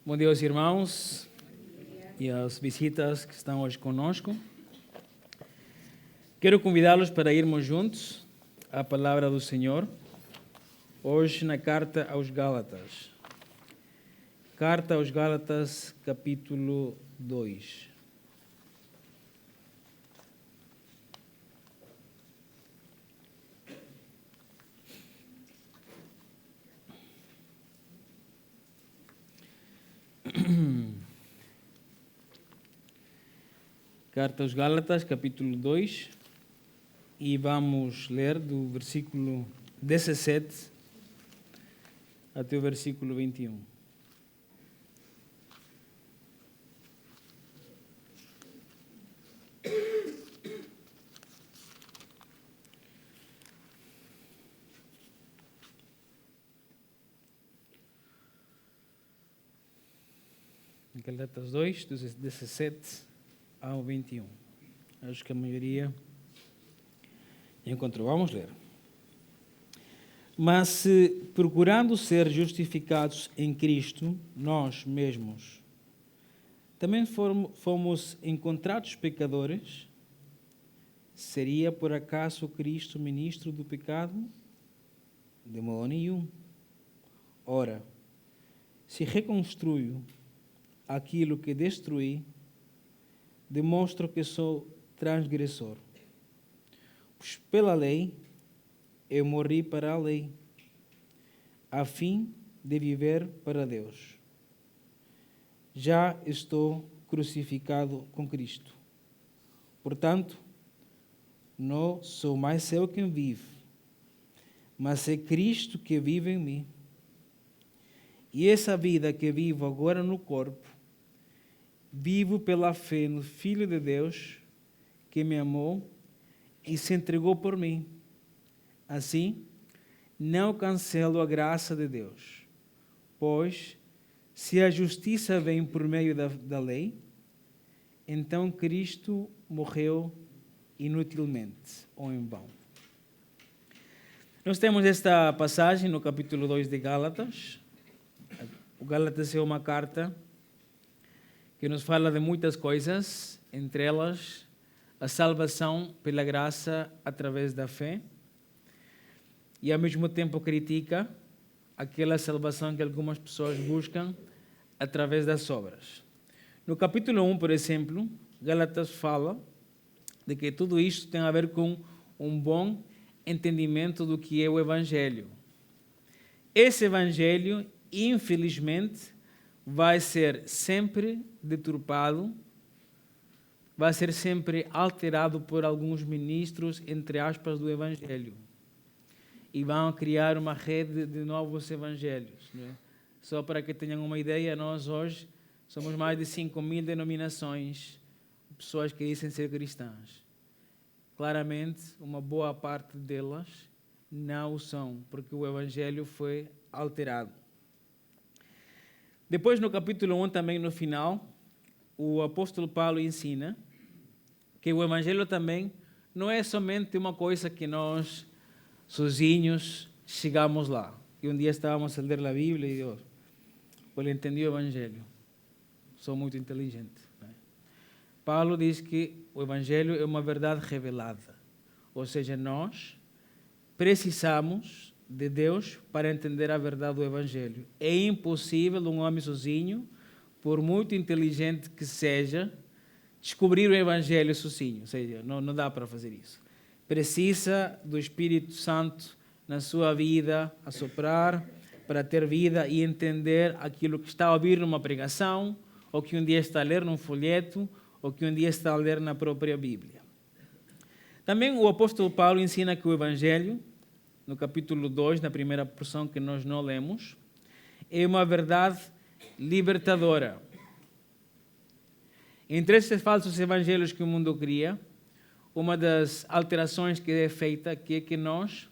Bom dia aos irmãos e às visitas que estão hoje conosco. Quero convidá-los para irmos juntos à palavra do Senhor, hoje na carta aos Gálatas. Carta aos Gálatas, capítulo 2. Carta aos Gálatas, capítulo 2, e vamos ler do versículo 17 até o versículo 21. Gálatas 2, dos 17 ao 21. Acho que a maioria encontrou. Vamos ler. Mas se, procurando ser justificados em Cristo, nós mesmos também fomos encontrados pecadores, seria por acaso Cristo ministro do pecado? De modo nenhum. Ora, se reconstruo aquilo que destruí, demonstro que sou transgressor. Pois pela lei eu morri para a lei, a fim de viver para Deus. Já estou crucificado com Cristo. Portanto, não sou mais eu quem vive, mas é Cristo que vive em mim. E essa vida que vivo agora no corpo, vivo pela fé no Filho de Deus, que me amou e se entregou por mim. Assim, não cancelo a graça de Deus, pois, se a justiça vem por meio da lei, então Cristo morreu inutilmente ou em vão. Nós temos esta passagem no capítulo 2 de Gálatas. O Gálatas é uma carta que nos fala de muitas coisas, entre elas a salvação pela graça através da fé, e ao mesmo tempo critica aquela salvação que algumas pessoas buscam através das obras. No capítulo 1, por exemplo, Gálatas fala de que tudo isto tem a ver com um bom entendimento do que é o Evangelho. Esse Evangelho, infelizmente, vai ser sempre deturpado, vai ser sempre alterado por alguns ministros, entre aspas, do Evangelho. E vão criar uma rede de novos evangelhos. Né? Só para que tenham uma ideia, nós hoje somos mais de 5.000 denominações, pessoas que dizem ser cristãs. Claramente, uma boa parte delas não o são, porque o Evangelho foi alterado. Depois, no capítulo 1, também no final, o apóstolo Paulo ensina que o Evangelho também não é somente uma coisa que nós, sozinhos, chegamos lá. E um dia estávamos a ler a Bíblia e eu entendi o Evangelho. Sou muito inteligente. Né? Paulo diz que o Evangelho é uma verdade revelada. Ou seja, nós precisamos de Deus para entender a verdade do Evangelho. É impossível um homem sozinho, por muito inteligente que seja, descobrir o Evangelho sozinho. Ou seja, não dá para fazer isso. Precisa do Espírito Santo na sua vida, a soprar, para ter vida e entender aquilo que está a ouvir numa pregação, ou que um dia está a ler num folheto, ou que um dia está a ler na própria Bíblia. Também o apóstolo Paulo ensina que o Evangelho, no capítulo 2, na primeira porção que nós não lemos, é uma verdade libertadora. Entre esses falsos evangelhos que o mundo cria, uma das alterações que é feita é que nós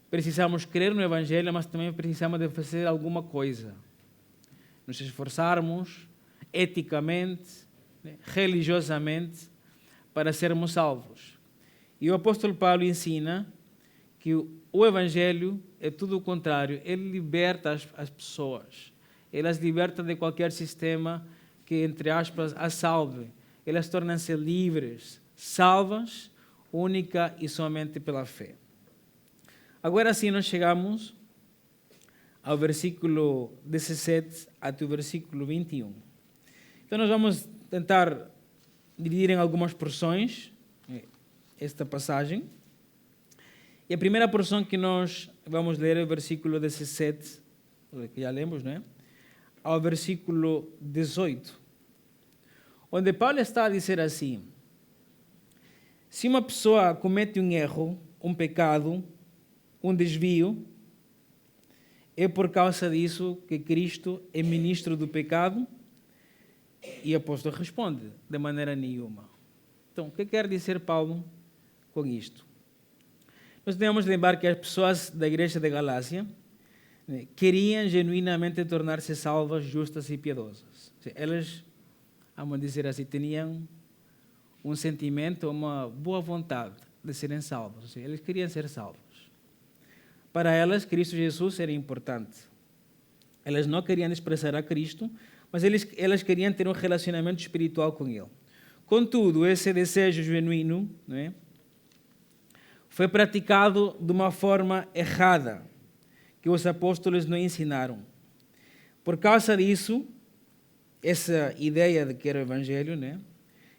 precisamos crer no Evangelho, mas também precisamos de fazer alguma coisa. Nos esforçarmos eticamente, religiosamente, para sermos salvos. E o apóstolo Paulo ensina que o Evangelho é tudo o contrário, ele liberta as pessoas. Ele as liberta de qualquer sistema que, entre aspas, as salve. Elas tornam-se livres, salvas, única e somente pela fé. Agora sim, nós chegamos ao versículo 17 até o versículo 21. Então nós vamos tentar dividir em algumas porções esta passagem. E a primeira porção que nós vamos ler é o versículo 17, que já lemos, não é? Ao versículo 18, onde Paulo está a dizer assim: se uma pessoa comete um erro, um pecado, um desvio, é por causa disso que Cristo é ministro do pecado? E o apóstolo responde: de maneira nenhuma. Então, o que quer dizer Paulo com isto? Nós devemos lembrar que as pessoas da igreja de Galácia queriam genuinamente tornar-se salvas, justas e piedosas. Elas, vamos dizer assim, tinham um sentimento, uma boa vontade de serem salvos. Eles queriam ser salvos. Para elas, Cristo Jesus era importante. Elas não queriam desprezar a Cristo, mas elas queriam ter um relacionamento espiritual com Ele. Contudo, esse desejo genuíno, não é, foi praticado de uma forma errada, que os apóstolos não ensinaram. Por causa disso, essa ideia de que era o Evangelho, né,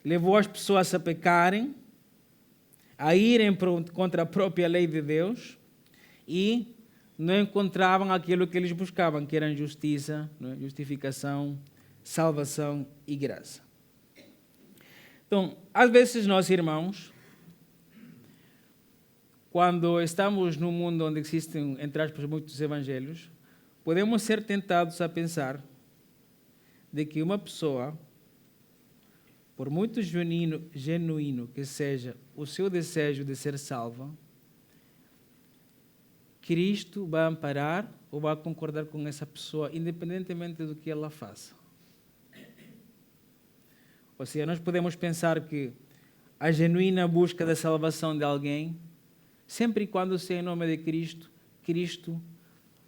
levou as pessoas a pecarem, a irem contra a própria lei de Deus e não encontravam aquilo que eles buscavam, que era justiça, né, justificação, salvação e graça. Então, às vezes nós, irmãos, quando estamos num mundo onde existem, entre aspas, muitos evangelhos, podemos ser tentados a pensar de que uma pessoa, por muito genuíno que seja o seu desejo de ser salva, Cristo vai amparar ou vai concordar com essa pessoa, independentemente do que ela faça. Ou seja, nós podemos pensar que a genuína busca da salvação de alguém, sempre e quando seja em nome de Cristo, Cristo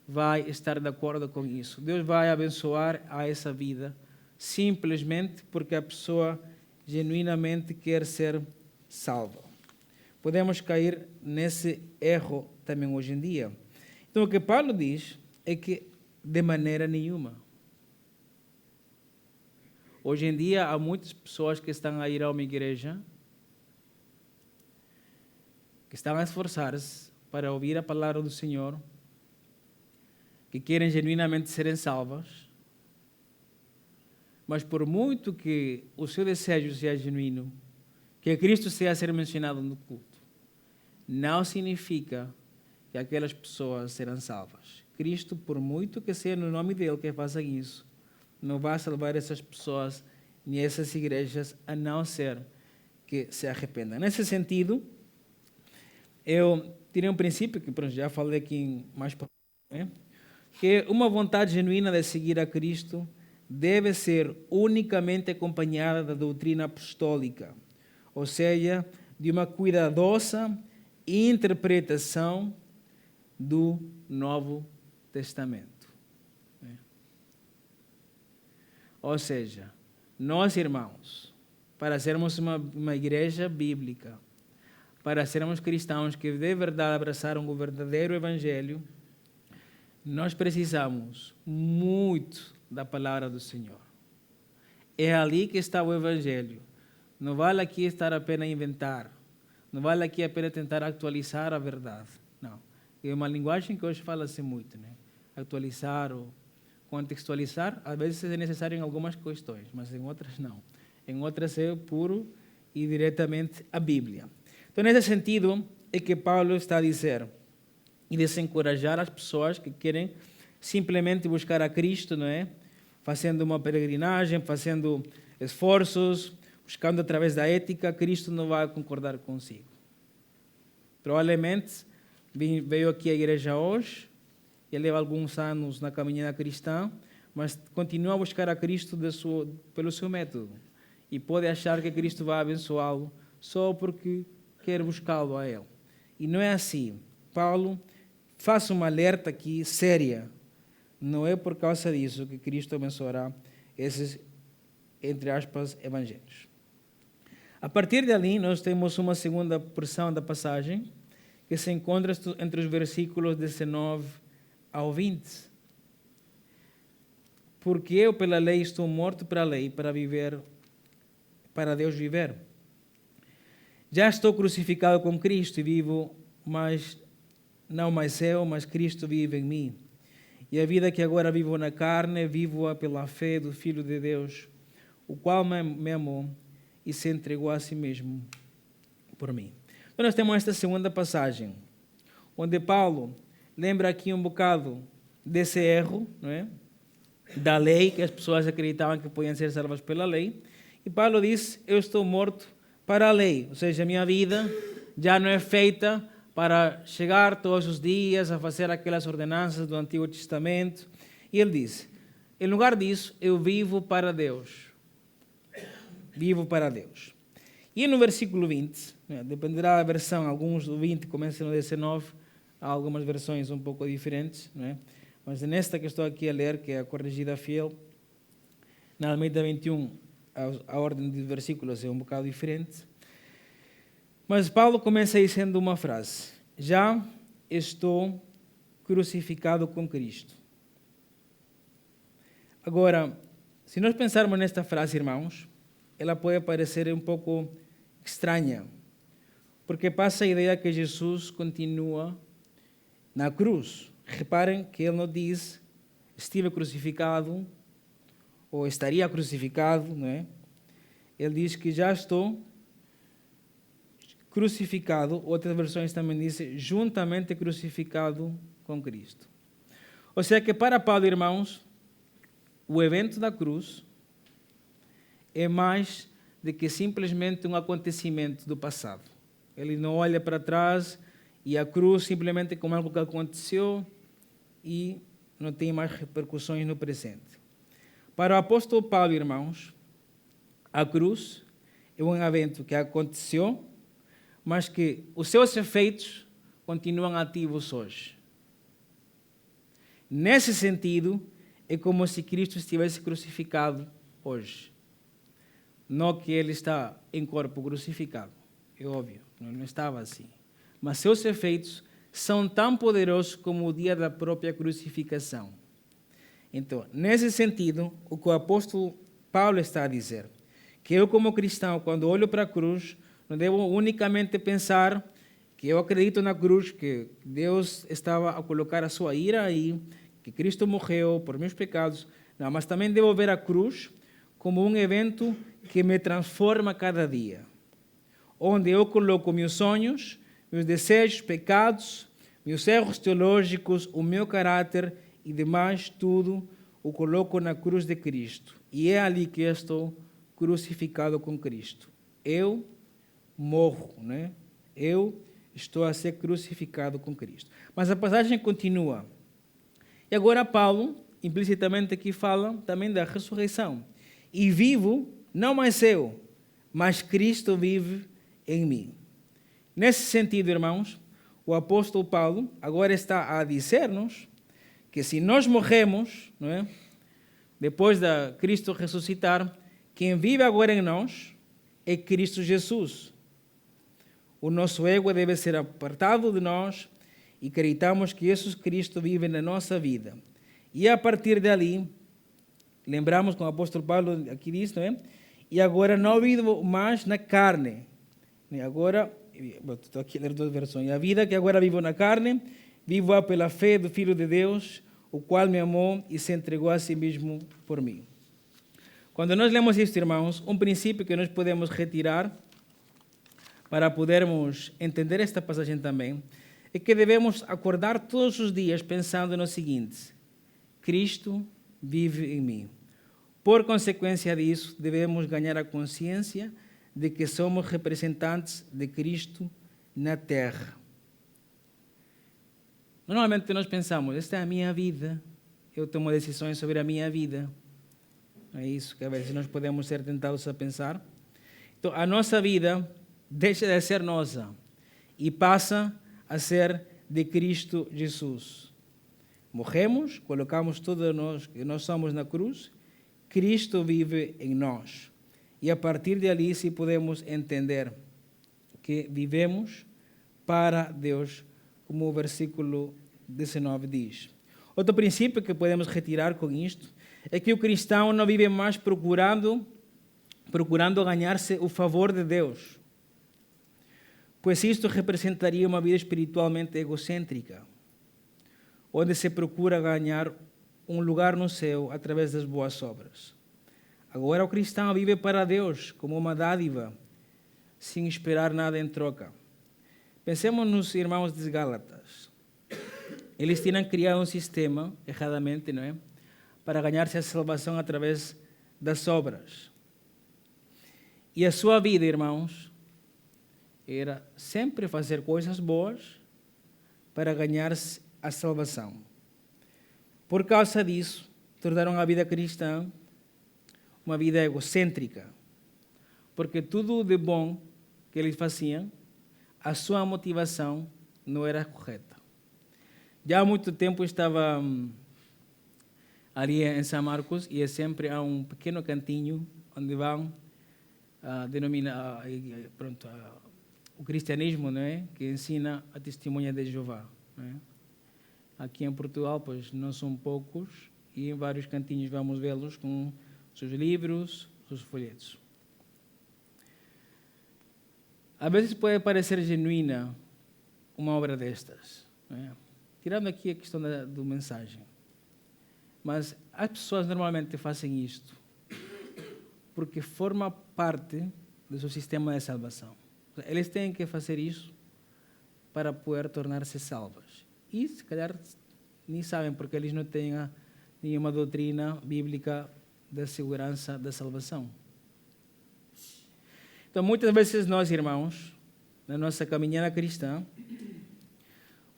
vai estar de acordo com isso. Deus vai abençoar a essa vida, simplesmente porque a pessoa genuinamente quer ser salva. Podemos cair nesse erro também hoje em dia. Então, o que Paulo diz é que de maneira nenhuma. Hoje em dia, há muitas pessoas que estão a ir a uma igreja, que estão a esforçar-se para ouvir a palavra do Senhor, que querem genuinamente serem salvas, mas por muito que o seu desejo seja genuíno, que Cristo seja a ser mencionado no culto, não significa que aquelas pessoas serão salvas. Cristo, por muito que seja no nome dele que faça isso, não vai salvar essas pessoas nem essas igrejas, a não ser que se arrependam. Nesse sentido, eu tirei um princípio, que já falei aqui mais para frente, que uma vontade genuína de seguir a Cristo deve ser unicamente acompanhada da doutrina apostólica, ou seja, de uma cuidadosa interpretação do Novo Testamento. Ou seja, nós, irmãos, para sermos uma igreja bíblica, para sermos cristãos que de verdade abraçaram o verdadeiro evangelho, nós precisamos muito da palavra do Senhor. É ali que está o evangelho. Não vale aqui estar apenas a inventar. Não vale aqui apenas tentar atualizar a verdade. Não. É uma linguagem que hoje fala-se muito, né? Atualizar ou contextualizar, às vezes é necessário em algumas questões, mas em outras não. Em outras é puro e diretamente a Bíblia. Então, nesse sentido, é que Paulo está a dizer e desencorajar as pessoas que querem simplesmente buscar a Cristo, não é? Fazendo uma peregrinagem, fazendo esforços, buscando através da ética, Cristo não vai concordar consigo. Provavelmente veio aqui à igreja hoje, e leva alguns anos na caminhada cristã, mas continua a buscar a Cristo pelo seu método. E pode achar que Cristo vai abençoá-lo só porque quer buscá-lo a Ele. E não é assim. Paulo faz uma alerta aqui séria, não é por causa disso que Cristo abençoará esses, entre aspas, evangelhos. A partir dali, nós temos uma segunda porção da passagem, que se encontra entre os versículos 19 ao 20. Porque eu, pela lei, estou morto para a lei, para viver, para Deus viver. Já estou crucificado com Cristo e vivo, mas não mais eu, mas Cristo vive em mim. E a vida que agora vivo na carne, vivo-a pela fé do Filho de Deus, o qual me amou e se entregou a si mesmo por mim. Então nós temos esta segunda passagem, onde Paulo lembra aqui um bocado desse erro, não é? Da lei, que as pessoas acreditavam que podiam ser salvas pela lei. E Paulo diz, eu estou morto para a lei, ou seja, a minha vida já não é feita para chegar todos os dias a fazer aquelas ordenanças do Antigo Testamento. E ele diz, em lugar disso, eu vivo para Deus. Vivo para Deus. E no versículo 20, dependerá da versão, alguns do 20 começam no 19, há algumas versões um pouco diferentes, não é? Mas nesta que estou aqui a ler, que é a corrigida fiel, na Almeida 21, a ordem de versículos é um bocado diferente. Mas Paulo começa dizendo uma frase, já estou crucificado com Cristo. Agora, se nós pensarmos nesta frase, irmãos, ela pode parecer um pouco estranha, porque passa a ideia que Jesus continua na cruz. Reparem que ele não diz estive crucificado ou estaria crucificado, não é? Ele diz que já estou crucificado, outras versões também dizem juntamente crucificado com Cristo. Ou seja que para Paulo, irmãos, o evento da cruz é mais do que simplesmente um acontecimento do passado. Ele não olha para trás e a cruz simplesmente como algo que aconteceu e não tem mais repercussões no presente. Para o apóstolo Paulo, irmãos, a cruz é um evento que aconteceu, mas que os seus efeitos continuam ativos hoje. Nesse sentido, é como se Cristo estivesse crucificado hoje. Não que ele está em corpo crucificado, é óbvio, não estava assim. Mas seus efeitos são tão poderosos como o dia da própria crucificação. Então, nesse sentido, o que o apóstolo Paulo está a dizer, que eu como cristão, quando olho para a cruz, não devo unicamente pensar que eu acredito na cruz, que Deus estava a colocar a sua ira aí, que Cristo morreu por meus pecados, não, mas também devo ver a cruz como um evento que me transforma cada dia, onde eu coloco meus sonhos, meus desejos, pecados, meus erros teológicos, o meu caráter e demais tudo o coloco na cruz de Cristo. E é ali que eu estou crucificado com Cristo. Eu morro, né? Eu estou a ser crucificado com Cristo. Mas a passagem continua. E agora Paulo, implicitamente aqui fala também da ressurreição. E vivo, não mais eu, mas Cristo vive em mim. Nesse sentido, irmãos, o apóstolo Paulo agora está a dizer-nos que se nós morremos, não é? Depois de Cristo ressuscitar, quem vive agora em nós é Cristo Jesus. O nosso ego deve ser apartado de nós e acreditamos que Jesus Cristo vive na nossa vida. E a partir dali, lembramos como o apóstolo Paulo aqui diz, não é? E agora não vivo mais na carne. Agora, estou aqui a ler duas versões. A vida que agora vivo na carne, vivo-a pela fé do Filho de Deus, o qual me amou e se entregou a si mesmo por mim. Quando nós lemos isto, irmãos, um princípio que nós podemos retirar para podermos entender esta passagem também, é que devemos acordar todos os dias pensando no seguinte: Cristo vive em mim. Por consequência disso, devemos ganhar a consciência de que somos representantes de Cristo na terra. Normalmente nós pensamos, esta é a minha vida, eu tomo decisões sobre a minha vida. Não é isso que às vezes nós podemos ser tentados a pensar. Então, a nossa vida deixa de ser nossa e passa a ser de Cristo Jesus. morremos, colocamos todos nós que nós somos na cruz, Cristo vive em nós. E a partir de ali, sim, podemos entender que vivemos para Deus, como o versículo 19 diz. Outro princípio que podemos retirar com isto é que o cristão não vive mais procurando ganhar-se o favor de Deus, pois isto representaria uma vida espiritualmente egocêntrica, onde se procura ganhar um lugar no céu através das boas obras. Agora o cristão vive para Deus como uma dádiva, sem esperar nada em troca. Pensemos nos irmãos dos Gálatas. Eles tinham criado um sistema, erradamente, não é? Para ganhar-se a salvação através das obras. E a sua vida, irmãos, era sempre fazer coisas boas para ganhar-se a salvação. Por causa disso, tornaram a vida cristã uma vida egocêntrica, porque tudo de bom que eles faziam, a sua motivação não era correta. Já há muito tempo estava ali em São Marcos e sempre há um pequeno cantinho onde vão o cristianismo, não é? Que ensina a testemunha de Jeová. Não é? Aqui em Portugal, pois não são poucos e em vários cantinhos vamos vê-los com seus livros, seus folhetos. Às vezes pode parecer genuína uma obra destas, não é? Tirando aqui a questão da mensagem. Mas as pessoas normalmente fazem isto porque forma parte do seu sistema de salvação. Eles têm que fazer isso para poder tornar-se salvos. E, se calhar, nem sabem, porque eles não têm nenhuma doutrina bíblica da segurança da salvação. Então, muitas vezes nós, irmãos, na nossa caminhada cristã,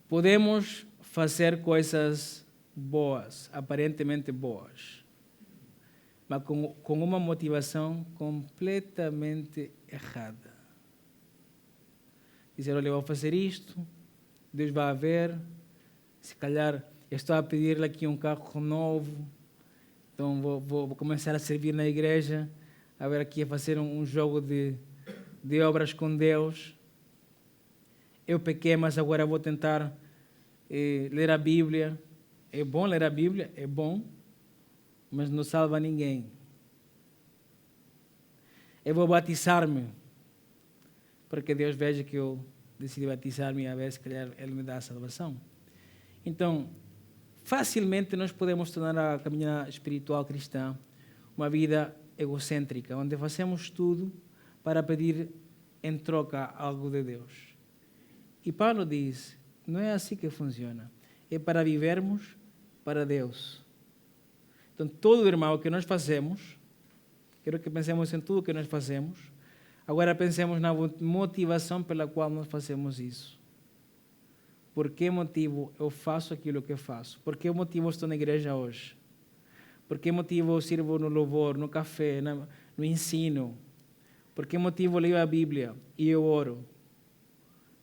podemos fazer coisas boas, aparentemente boas, mas com uma motivação completamente errada. Dizer, olha, eu vou fazer isto, Deus vai ver, se calhar eu estou a pedir-lhe aqui um carro novo, então vou começar a servir na igreja, a ver aqui a fazer um jogo de obras com Deus. Eu pequei, mas agora vou tentar ler a Bíblia. É bom ler a Bíblia? É bom, mas não salva ninguém. Eu vou batizar-me, porque Deus veja que eu decidi batizar-me e a vez, se calhar, Ele me dá a salvação. Então, facilmente nós podemos tornar a caminhada espiritual cristã uma vida egocêntrica, onde fazemos tudo para pedir em troca algo de Deus. E Paulo diz, não é assim que funciona. É para vivermos para Deus. Então, todo, irmão, que nós fazemos, quero que pensemos em tudo que nós fazemos, agora pensemos na motivação pela qual nós fazemos isso. Por que motivo eu faço aquilo que faço? Por que motivo eu estou na igreja hoje? Por que motivo eu sirvo no louvor, no café, no ensino? Por que motivo eu leio a Bíblia e eu oro?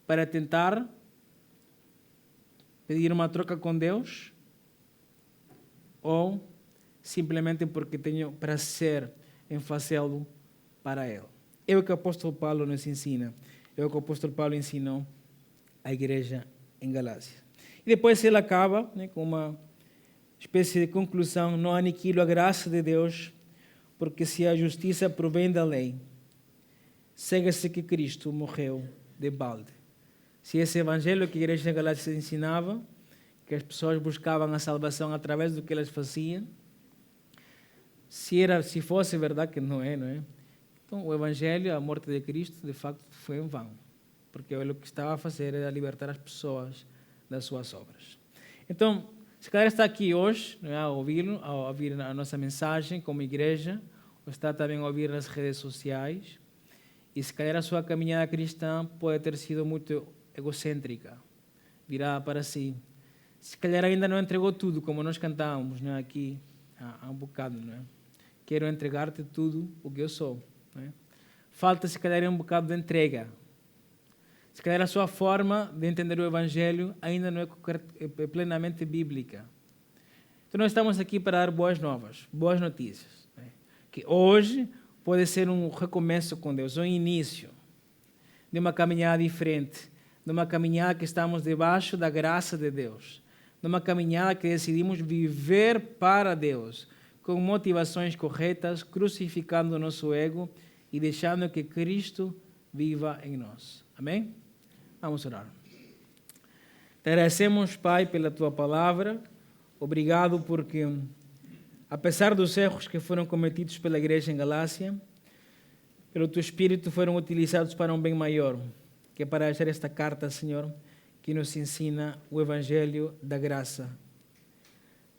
Para tentar pedir uma troca com Deus? Ou simplesmente porque tenho prazer em fazê-lo para Ele? É o que o apóstolo Paulo nos ensina. É o que o apóstolo Paulo ensinou à igreja em Galácia. E depois ele acaba, né, com uma espécie de conclusão: não aniquilo a graça de Deus, porque se a justiça provém da lei, segue-se que Cristo morreu de balde. Se esse evangelho que a igreja em Galácia ensinava, que as pessoas buscavam a salvação através do que elas faziam, se fosse verdade, que não é, não é? Então, o evangelho, a morte de Cristo, de facto, foi em vão, porque ele o que estava a fazer era libertar as pessoas das suas obras. Então, se calhar está aqui hoje, não é, a ouvir a nossa mensagem como igreja, ou está também a ouvir nas redes sociais, e se calhar a sua caminhada cristã pode ter sido muito egocêntrica, virada para si. Se calhar ainda não entregou tudo, como nós cantávamos, não é, aqui há um bocado, não é? Quero entregar-te tudo o que eu sou. Não é? Falta, se calhar, um bocado de entrega. Se calhar a sua forma de entender o Evangelho ainda não é plenamente bíblica. Então nós estamos aqui para dar boas novas, boas notícias, né? Que hoje pode ser um recomeço com Deus, um início de uma caminhada diferente, de uma caminhada que estamos debaixo da graça de Deus, de uma caminhada que decidimos viver para Deus, com motivações corretas, crucificando o nosso ego e deixando que Cristo viva em nós. Amém? Vamos orar. Te agradecemos, Pai, pela Tua palavra. Obrigado porque, apesar dos erros que foram cometidos pela igreja em Galácia, pelo Teu Espírito foram utilizados para um bem maior, que é para achar esta carta, Senhor, que nos ensina o Evangelho da graça.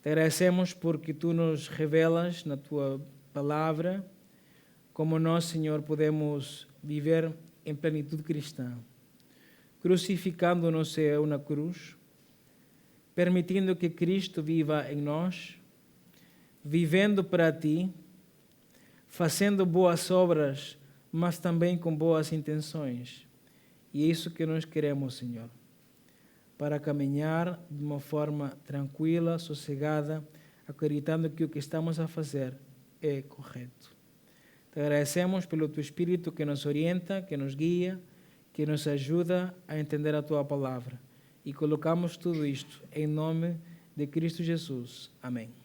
Te agradecemos porque Tu nos revelas na Tua palavra como nós, Senhor, podemos viver em plenitude cristã, crucificando o nosso eu na cruz, permitindo que Cristo viva em nós, vivendo para Ti, fazendo boas obras, mas também com boas intenções. E é isso que nós queremos, Senhor, para caminhar de uma forma tranquila, sossegada, acreditando que o que estamos a fazer é correto. Te agradecemos pelo Teu Espírito que nos orienta, que nos guia, que nos ajuda a entender a Tua palavra. E colocamos tudo isto em nome de Cristo Jesus. Amém.